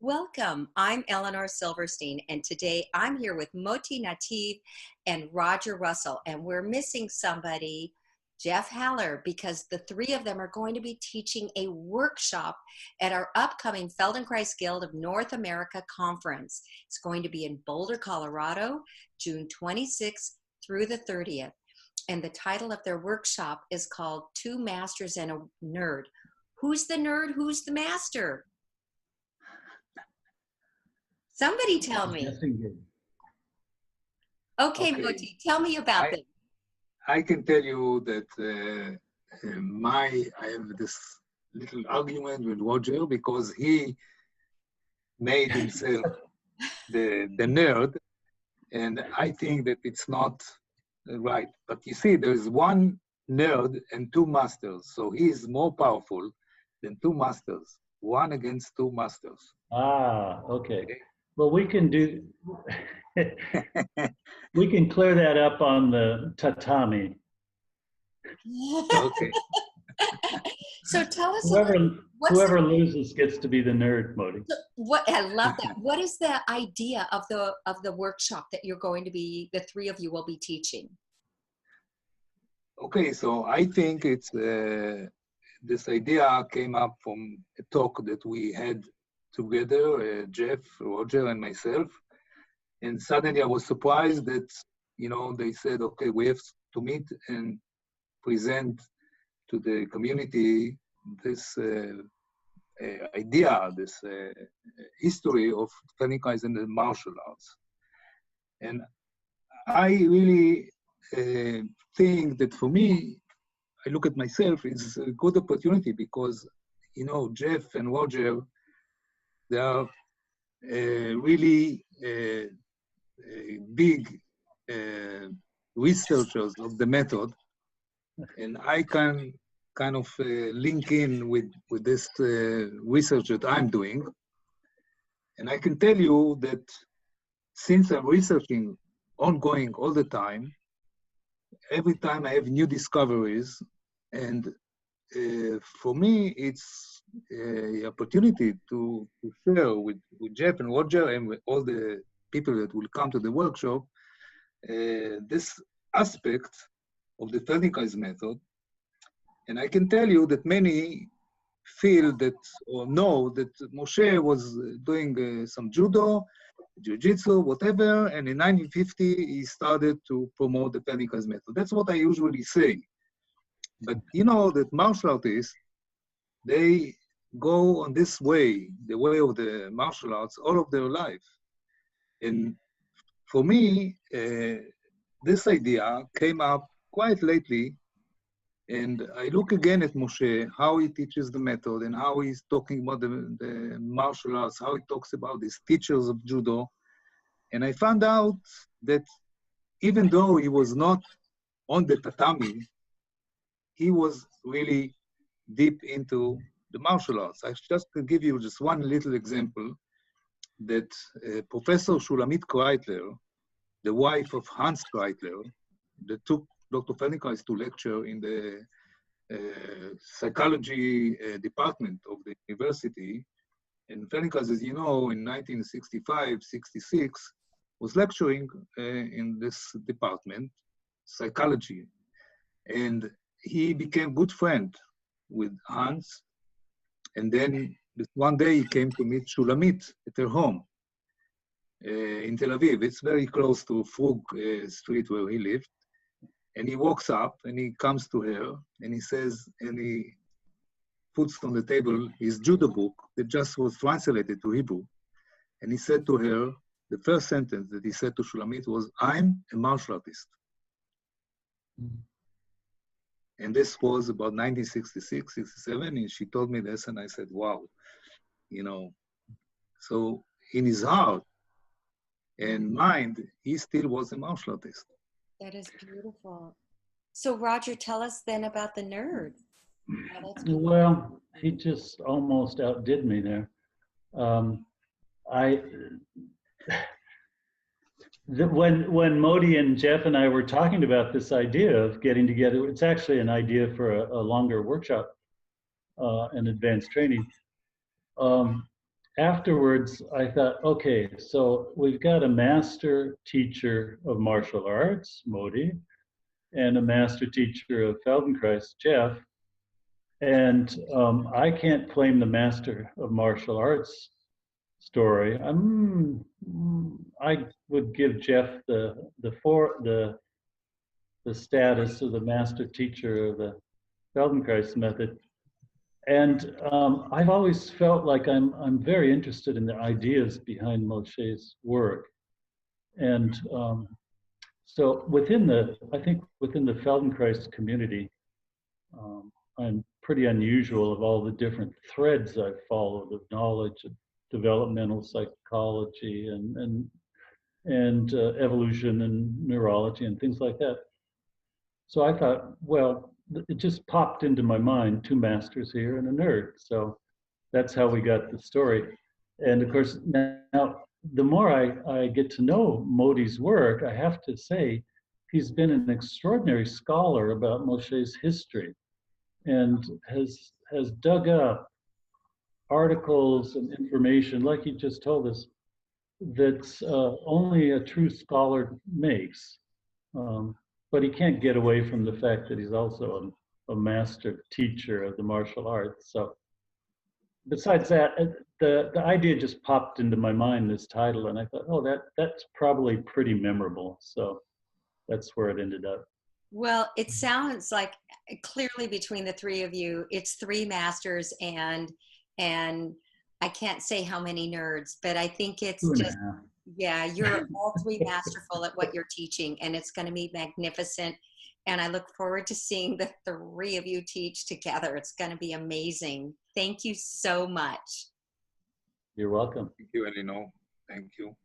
Welcome. I'm Eleanor Silverstein, and today I'm here with Moti Nativ and Roger Russell, and we're missing somebody, Jeff Haller, because the three of them are going to be teaching a workshop at our upcoming Feldenkrais Guild of North America conference. It's going to be in Boulder, Colorado, June 26th through the 30th. And the title of their workshop is called Two Masters and a Nerd. Who's the nerd? Who's the master? Somebody tell me. Okay, Moti, tell me about this. I can tell you that I have this little argument with Roger because he made himself the nerd, and I think that it's not right. But you see, there is one nerd and two masters, so he is more powerful than two masters, one against two masters. Ah, okay. Well, we can do, we can clear that up on the tatami. Okay. So tell us whoever loses gets to be the nerd, Moti. I love that. What is the idea of the workshop that you're going to be, the three of you will be teaching? Okay, so I think it's this idea came up from a talk that we had together, Jeff, Roger, and myself. And suddenly I was surprised that, they said, okay, we have to meet and present to the community this idea, this history of Feldenkrais and the martial arts. And I really think that for me, I look at myself, it's a good opportunity because, Jeff and Roger, they are really big researchers of the method, and I can kind of link in with this research that I'm doing. And I can tell you that since I'm researching ongoing all the time, every time I have new discoveries, and for me, it's an opportunity to share with Jeff and Roger and with all the people that will come to the workshop this aspect of the Feldenkrais method. And I can tell you that many feel that or know that Moshe was doing some judo, jiu-jitsu, whatever, and in 1950 he started to promote the Feldenkrais method. That's what I usually say. But you know that martial artists, they go on this way, the way of the martial arts, all of their life. And for me, this idea came up quite lately, and I look again at Moshe, how he teaches the method and how he's talking about the martial arts, how he talks about these teachers of judo. And I found out that even though he was not on the tatami, he was really deep into the martial arts. I just to give you just one little example that Professor Shulamit Kreitler, the wife of Hans Kreitler, that took Dr. Feldenkrais to lecture in the psychology department of the university. And Feldenkrais, as you know, in 1965, 66, was lecturing in this department, psychology. And he became good friend with Hans. And then one day he came to meet Shulamit at her home in Tel Aviv. It's very close to Frug Street where he lived. And he walks up and he comes to her and he says, and he puts on the table his judo book that just was translated to Hebrew. And he said to her, the first sentence that he said to Shulamit was, "I'm a martial artist." And this was about 1966, 67, and she told me this, and I said, wow, So in his heart and mind, he still was a martial artist. That is beautiful. So Roger, tell us then about the nerd. Well, he just almost outdid me there. When Moti and Jeff and I were talking about this idea of getting together, it's actually an idea for a longer workshop and advanced training. afterwards, I thought, okay, so we've got a master teacher of martial arts, Moti, and a master teacher of Feldenkrais, Jeff. And I can't claim the master of martial arts story. I would give Jeff the status of the master teacher of the Feldenkrais method. And I've always felt like I'm very interested in the ideas behind Moshe's work. And so I think within the Feldenkrais community, I'm pretty unusual of all the different threads I've followed of knowledge of developmental psychology and evolution and neurology and things like that. So I thought, well, it just popped into my mind, 2 masters here and a nerd. So that's how we got the story. And of course, now the more I get to know Moti's work, I have to say, he's been an extraordinary scholar about Moshe's history and has dug up articles and information, like he just told us, that's only a true scholar makes. But he can't get away from the fact that he's also a master teacher of the martial arts. So besides that, the idea just popped into my mind, this title, and I thought, oh, that's probably pretty memorable. So that's where it ended up. Well, it sounds like clearly between the 3 of you, it's 3 masters and I can't say how many nerds, but I think it's just, yeah, you're all 3 masterful at what you're teaching, and it's going to be magnificent. And I look forward to seeing the 3 of you teach together. It's going to be amazing. Thank you so much. You're welcome. Thank you, Elinor. Thank you.